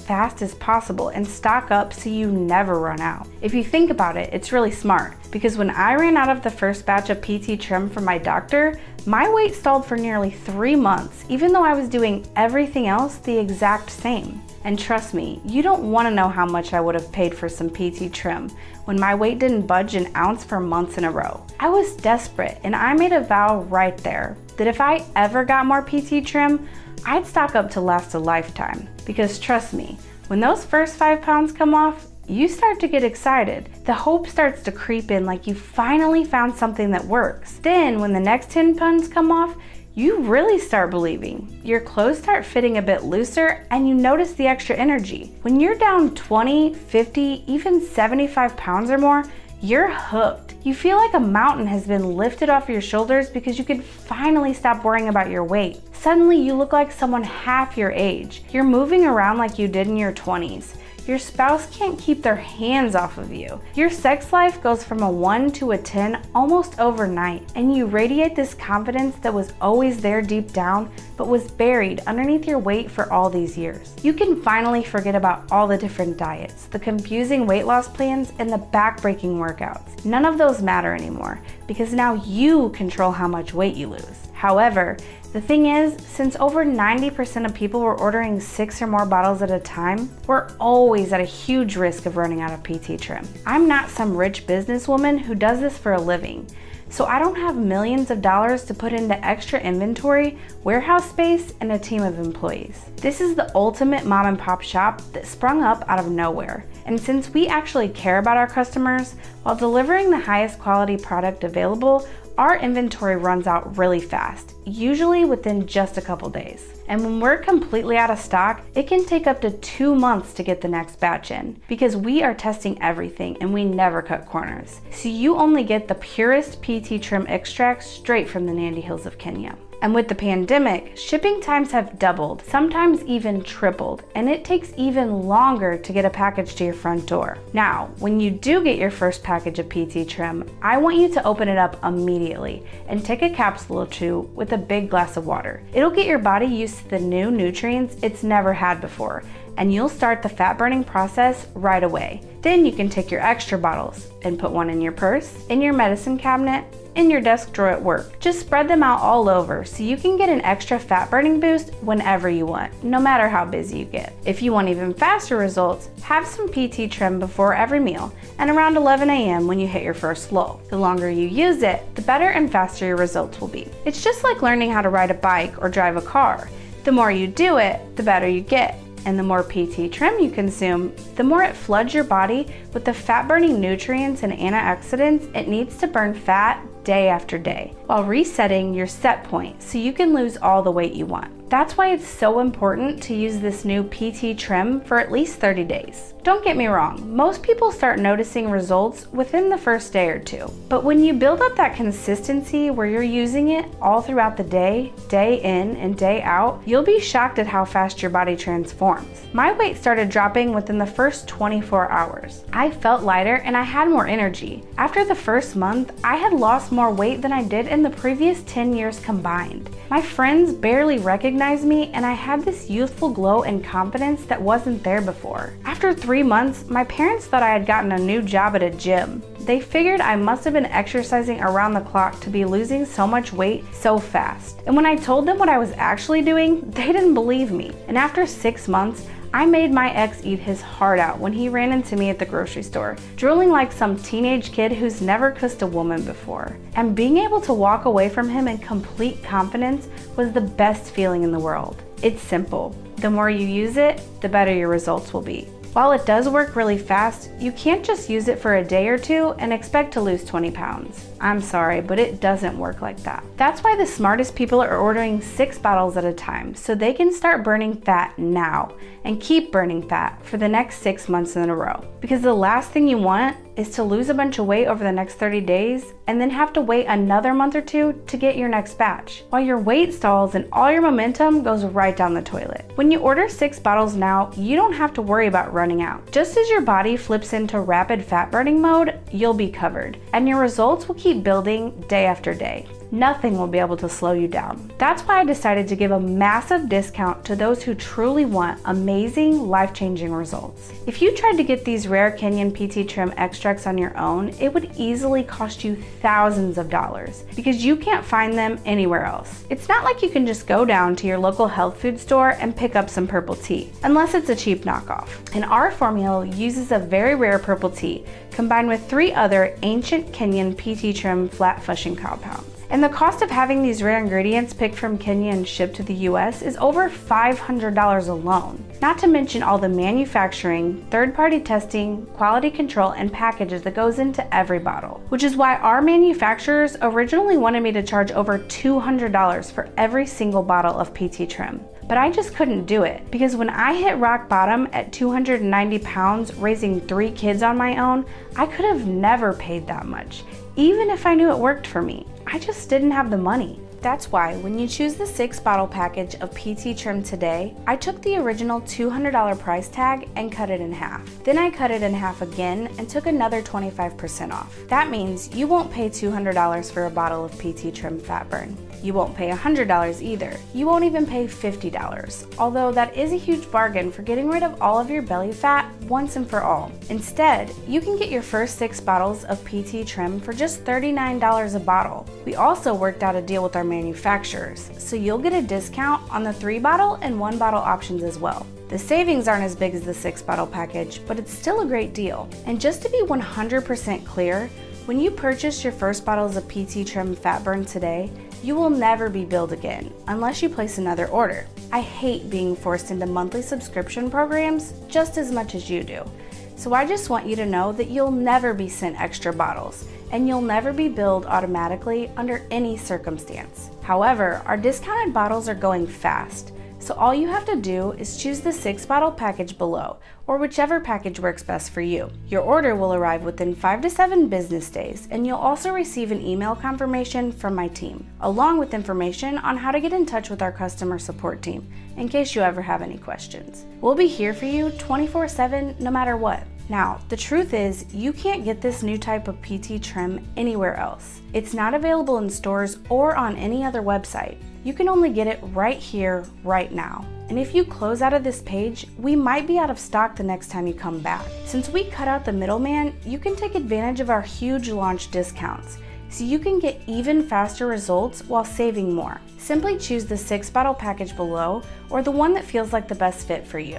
fast as possible and stock up so you never run out. If you think about it, it's really smart because when I ran out of the first batch of PT Trim from my doctor, my weight stalled for nearly 3 months, even though I was doing everything else the exact same. And trust me, you don't want to know how much I would have paid for some PT Trim when my weight didn't budge an ounce for months in a row. I was desperate, and I made a vow right there that if I ever got more PT Trim, I'd stock up to last a lifetime. Because trust me, when those first 5 pounds come off, you start to get excited. The hope starts to creep in like you finally found something that works. Then when the next 10 pounds come off, you really start believing. Your clothes start fitting a bit looser and you notice the extra energy. When you're down 20, 50, even 75 pounds or more, you're hooked. You feel like a mountain has been lifted off your shoulders because you can finally stop worrying about your weight. Suddenly you look like someone half your age. You're moving around like you did in your 20s. Your spouse can't keep their hands off of you. Your sex life goes from a 1 to a 10 almost overnight, and you radiate this confidence that was always there deep down, but was buried underneath your weight for all these years. You can finally forget about all the different diets, the confusing weight loss plans, and the back-breaking workouts. None of those matter anymore, because now you control how much weight you lose. However, the thing is, since over 90% of people were ordering 6 or more bottles at a time, we're always at a huge risk of running out of PT Trim. I'm not some rich businesswoman who does this for a living, so I don't have millions of dollars to put into extra inventory, warehouse space, and a team of employees. This is the ultimate mom and pop shop that sprung up out of nowhere. And since we actually care about our customers, while delivering the highest quality product available, our inventory runs out really fast, usually within just a couple days. And when we're completely out of stock, it can take up to 2 months to get the next batch in because we are testing everything and we never cut corners. So you only get the purest PT Trim extracts straight from the Nandi Hills of Kenya. And with the pandemic, shipping times have doubled, sometimes even tripled, and it takes even longer to get a package to your front door. Now, when you do get your first package of PT Trim, I want you to open it up immediately and take a capsule or 2 with a big glass of water. It'll get your body used to the new nutrients it's never had before, and you'll start the fat burning process right away. Then you can take your extra bottles and put one in your purse, in your medicine cabinet, in your desk drawer at work. Just spread them out all over so you can get an extra fat burning boost whenever you want, no matter how busy you get. If you want even faster results, have some PT Trim before every meal and around 11 a.m. when you hit your first lull. The longer you use it, the better and faster your results will be. It's just like learning how to ride a bike or drive a car. The more you do it, the better you get. And the more PT Trim you consume, the more it floods your body with the fat-burning nutrients and antioxidants it needs to burn fat day after day, while resetting your set point so you can lose all the weight you want. That's why it's so important to use this new PT Trim for at least 30 days. Don't get me wrong, most people start noticing results within the first day or 2. But when you build up that consistency where you're using it all throughout the day, day in and day out, you'll be shocked at how fast your body transforms. My weight started dropping within the first 24 hours. I felt lighter and I had more energy. After the first month, I had lost more weight than I did in the previous 10 years combined. My friends barely recognized recognized me and I had this youthful glow and confidence that wasn't there before. After 3 months, my parents thought I had gotten a new job at a gym. They figured I must have been exercising around the clock to be losing so much weight so fast. And when I told them what I was actually doing, they didn't believe me. And after 6 months, I made my ex eat his heart out when he ran into me at the grocery store, drooling like some teenage kid who's never kissed a woman before. And being able to walk away from him in complete confidence was the best feeling in the world. It's simple. The more you use it, the better your results will be. While it does work really fast, you can't just use it for a day or two and expect to lose 20 pounds. I'm sorry, but it doesn't work like that. That's why the smartest people are ordering 6 bottles at a time, so they can start burning fat now and keep burning fat for the next 6 months in a row. Because the last thing you want is to lose a bunch of weight over the next 30 days and then have to wait another month or two to get your next batch, while your weight stalls and all your momentum goes right down the toilet. When you order 6 bottles now, you don't have to worry about running out. Just as your body flips into rapid fat burning mode, you'll be covered, and your results will keep building day after day. Nothing will be able to slow you down. That's why I decided to give a massive discount to those who truly want amazing, life-changing results. If you tried to get these rare Kenyan PT Trim extracts on your own, it would easily cost you thousands of dollars because you can't find them anywhere else. It's not like you can just go down to your local health food store and pick up some purple tea, unless it's a cheap knockoff. And our formula uses a very rare purple tea combined with 3 other ancient Kenyan PT Trim flat fushing compounds. And the cost of having these rare ingredients picked from Kenya and shipped to the US is over $500 alone. Not to mention all the manufacturing, third-party testing, quality control, and packages that goes into every bottle. Which is why our manufacturers originally wanted me to charge over $200 for every single bottle of PT Trim. But I just couldn't do it because when I hit rock bottom at 290 pounds raising 3 kids on my own, I could have never paid that much, even if I knew it worked for me. I just didn't have the money. That's why when you choose the 6-bottle package of PT Trim today, I took the original $200 price tag and cut it in half. Then I cut it in half again and took another 25% off. That means you won't pay $200 for a bottle of PT Trim Fat Burn. You won't pay $100 either. You won't even pay $50, although that is a huge bargain for getting rid of all of your belly fat once and for all. Instead, you can get your first 6 bottles of PT Trim for just $39 a bottle. We also worked out a deal with our manufacturers, so you'll get a discount on the 3-bottle and 1-bottle options as well. The savings aren't as big as the 6-bottle package, but it's still a great deal. And just to be 100% clear, when you purchase your first bottles of PT Trim Fat Burn today, you will never be billed again unless you place another order. I hate being forced into monthly subscription programs just as much as you do. So I just want you to know that you'll never be sent extra bottles and you'll never be billed automatically under any circumstance. However, our discounted bottles are going fast. So all you have to do is choose the 6-bottle package below, or whichever package works best for you. Your order will arrive within 5 to 7 business days, and you'll also receive an email confirmation from my team, along with information on how to get in touch with our customer support team, in case you ever have any questions. We'll be here for you 24/7, no matter what. Now, the truth is, you can't get this new type of PT Trim anywhere else. It's not available in stores or on any other website. You can only get it right here, right now. And if you close out of this page, we might be out of stock the next time you come back. Since we cut out the middleman, you can take advantage of our huge launch discounts, so you can get even faster results while saving more. Simply choose the 6-bottle package below or the one that feels like the best fit for you.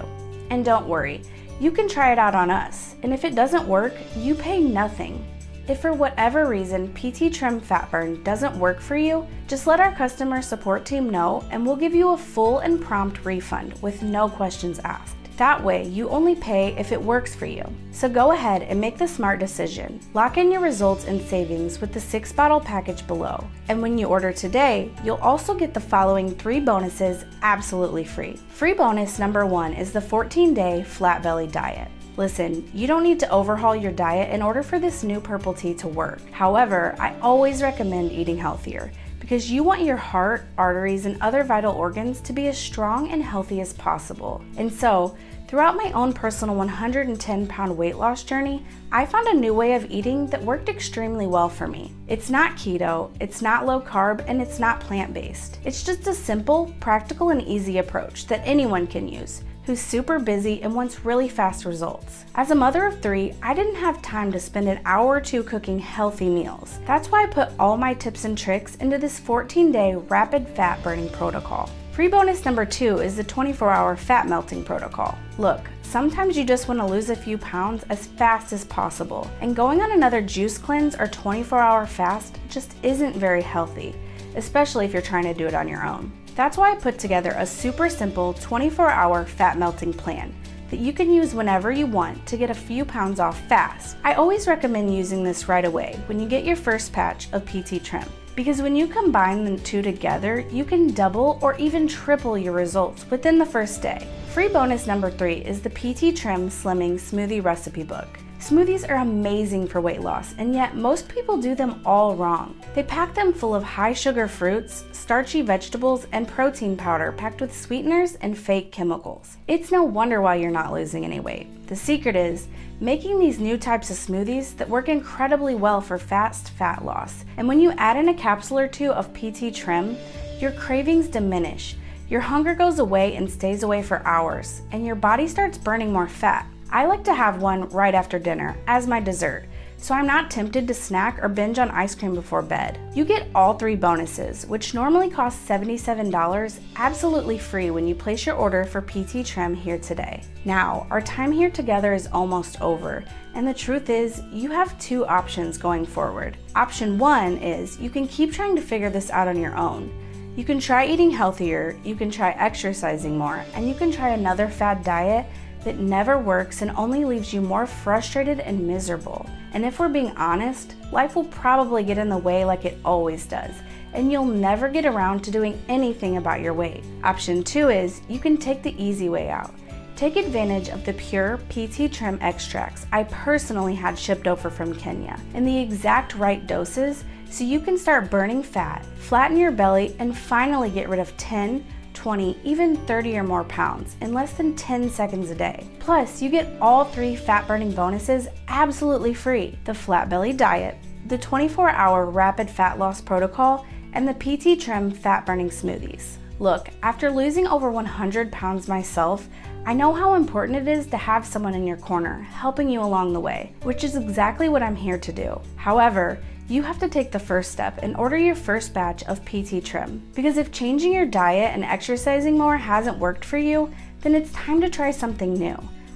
And don't worry, you can try it out on us, and if it doesn't work, you pay nothing. If for whatever reason PT Trim Fat Burn doesn't work for you, just let our customer support team know and we'll give you a full and prompt refund with no questions asked. That way, you only pay if it works for you. So go ahead and make the smart decision. Lock in your results and savings with the 6-bottle package below. And when you order today, you'll also get the following 3 bonuses absolutely free. Free bonus number 1 is the 14-day flat belly diet. Listen, you don't need to overhaul your diet in order for this new purple tea to work. However, I always recommend eating healthier because you want your heart, arteries, and other vital organs to be as strong and healthy as possible. And so, Throughout my own personal 110-pound weight loss journey, I found a new way of eating that worked extremely well for me. It's not keto, it's not low carb, and it's not plant-based. It's just a simple, practical, and easy approach that anyone can use who's super busy and wants really fast results. As a mother of 3, I didn't have time to spend an hour or two cooking healthy meals. That's why I put all my tips and tricks into this 14-day rapid fat burning protocol. Free bonus number 2 is the 24-hour fat melting protocol. Look, sometimes you just want to lose a few pounds as fast as possible, and going on another juice cleanse or 24-hour fast just isn't very healthy, especially if you're trying to do it on your own. That's why I put together a super simple 24-hour fat melting plan that you can use whenever you want to get a few pounds off fast. I always recommend using this right away when you get your first patch of PT Trim, because when you combine the two together, you can double or even triple your results within the first day. Free bonus number 3 is the PT Trim Slimming Smoothie Recipe Book. Smoothies are amazing for weight loss, and yet most people do them all wrong. They pack them full of high sugar fruits, starchy vegetables, and protein powder packed with sweeteners and fake chemicals. It's no wonder why you're not losing any weight. The secret is making these new types of smoothies that work incredibly well for fast fat loss. And when you add in a capsule or two of PT Trim, your cravings diminish, your hunger goes away and stays away for hours, and your body starts burning more fat. I like to have one right after dinner as my dessert, so I'm not tempted to snack or binge on ice cream before bed. You get all 3 bonuses, which normally cost $77, absolutely free when you place your order for PT Trim here today. Now, our time here together is almost over, and the truth is, you have 2 options going forward. Option 1 is you can keep trying to figure this out on your own. You can try eating healthier, you can try exercising more, and you can try another fad diet that never works and only leaves you more frustrated and miserable. And if we're being honest, life will probably get in the way like it always does, and you'll never get around to doing anything about your weight. Option 2 is you can take the easy way out. Take advantage of the pure PT Trim extracts I personally had shipped over from Kenya in the exact right doses so you can start burning fat, flatten your belly, and finally get rid of 10, 20, even 30 or more pounds in less than 10 seconds a day. Plus, you get all 3 fat burning bonuses absolutely free: the Flat Belly Diet, the 24-hour Rapid Fat Loss Protocol, and the PT Trim Fat Burning Smoothies. Look, after losing over 100 pounds myself, I know how important it is to have someone in your corner helping you along the way, which is exactly what I'm here to do. However, you have to take the first step and order your first batch of PT Trim. Because if changing your diet and exercising more hasn't worked for you, then it's time to try something new.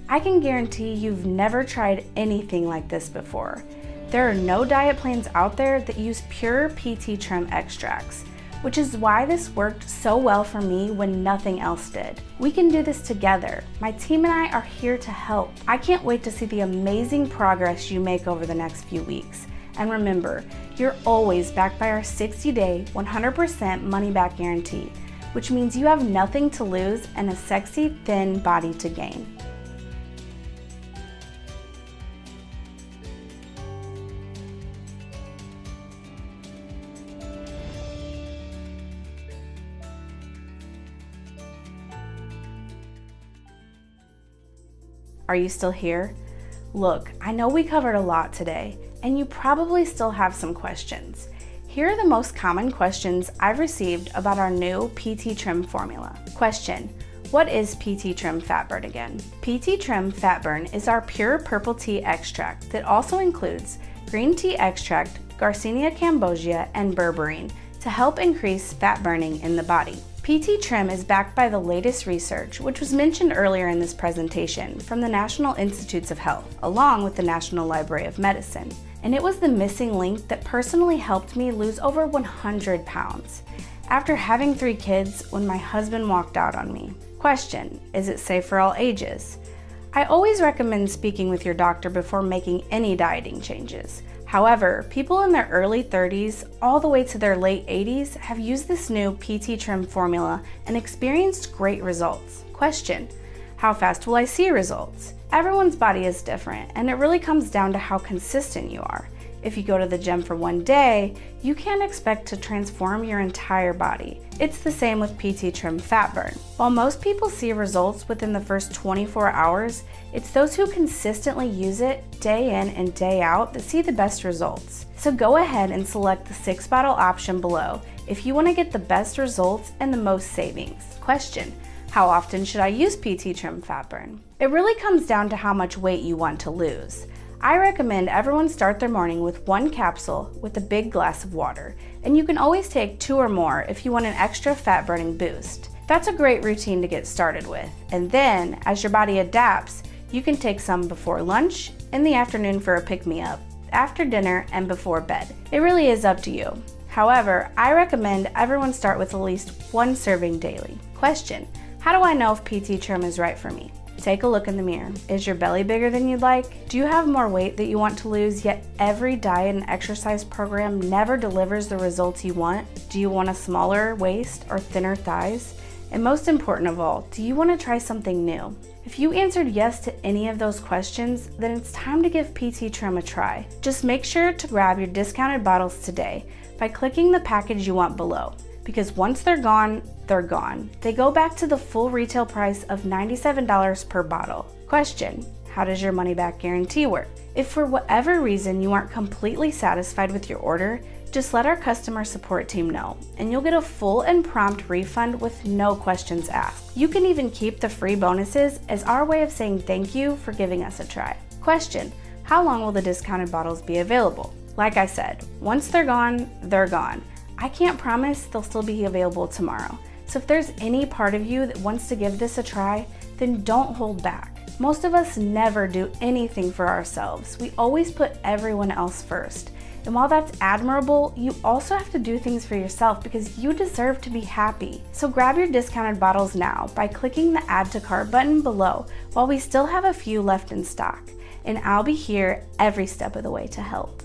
I can guarantee you've never tried anything like this before. There are no diet plans out there that use pure PT Trim extracts, which is why this worked so well for me when nothing else did. We can do this together. My team and I are here to help. I can't wait to see the amazing progress you make over the next few weeks. And remember, you're always backed by our 60-day, 100% money-back guarantee, which means you have nothing to lose and a sexy, thin body to gain. Are you still here? Look, I know we covered a lot today, and you probably still have some questions. Here are the most common questions I've received about our new PT Trim formula. Question: what is PT Trim Fat Burn again? PT Trim Fat Burn is our pure purple tea extract that also includes green tea extract, Garcinia cambogia, and berberine to help increase fat burning in the body. PT Trim is backed by the latest research, which was mentioned earlier in this presentation, from the National Institutes of Health, along with the National Library of Medicine. And it was the missing link that personally helped me lose over 100 pounds after having 3 kids when my husband walked out on me. Question: is it safe for all ages? I always recommend speaking with your doctor before making any dieting changes. However, people in their early 30s all the way to their late 80s have used this new PT Trim formula and experienced great results. Question: how fast will I see results? Everyone's body is different, and it really comes down to how consistent you are. If you go to the gym for one day, you can't expect to transform your entire body. It's the same with PT Trim Fat Burn. While most people see results within the first 24 hours, it's those who consistently use it day in and day out that see the best results. So go ahead and select the 6-bottle option below if you want to get the best results and the most savings. Question: how often should I use PT Trim Fat Burn? It really comes down to how much weight you want to lose. I recommend everyone start their morning with 1 capsule with a big glass of water, and you can always take 2 or more if you want an extra fat burning boost. That's a great routine to get started with, and then as your body adapts, you can take some before lunch, in the afternoon for a pick-me-up, after dinner, and before bed. It really is up to you. However, I recommend everyone start with at least 1 serving daily. Question: how do I know if PT Trim is right for me? Take a look in the mirror. Is your belly bigger than you'd like? Do you have more weight that you want to lose, yet every diet and exercise program never delivers the results you want? Do you want a smaller waist or thinner thighs? And most important of all, do you want to try something new? If you answered yes to any of those questions, then it's time to give PT Trim a try. Just make sure to grab your discounted bottles today by clicking the package you want below, because once they're gone, they're gone. They go back to the full retail price of $97 per bottle. Question: how does your money back guarantee work? If for whatever reason you aren't completely satisfied with your order, just let our customer support team know, and you'll get a full and prompt refund with no questions asked. You can even keep the free bonuses as our way of saying thank you for giving us a try. Question: how long will the discounted bottles be available? Like I said, once they're gone, they're gone. I can't promise they'll still be available tomorrow. So if there's any part of you that wants to give this a try, then don't hold back. Most of us never do anything for ourselves. We always put everyone else first. And while that's admirable, you also have to do things for yourself because you deserve to be happy. So grab your discounted bottles now by clicking the Add to Cart button below while we still have a few left in stock. And I'll be here every step of the way to help.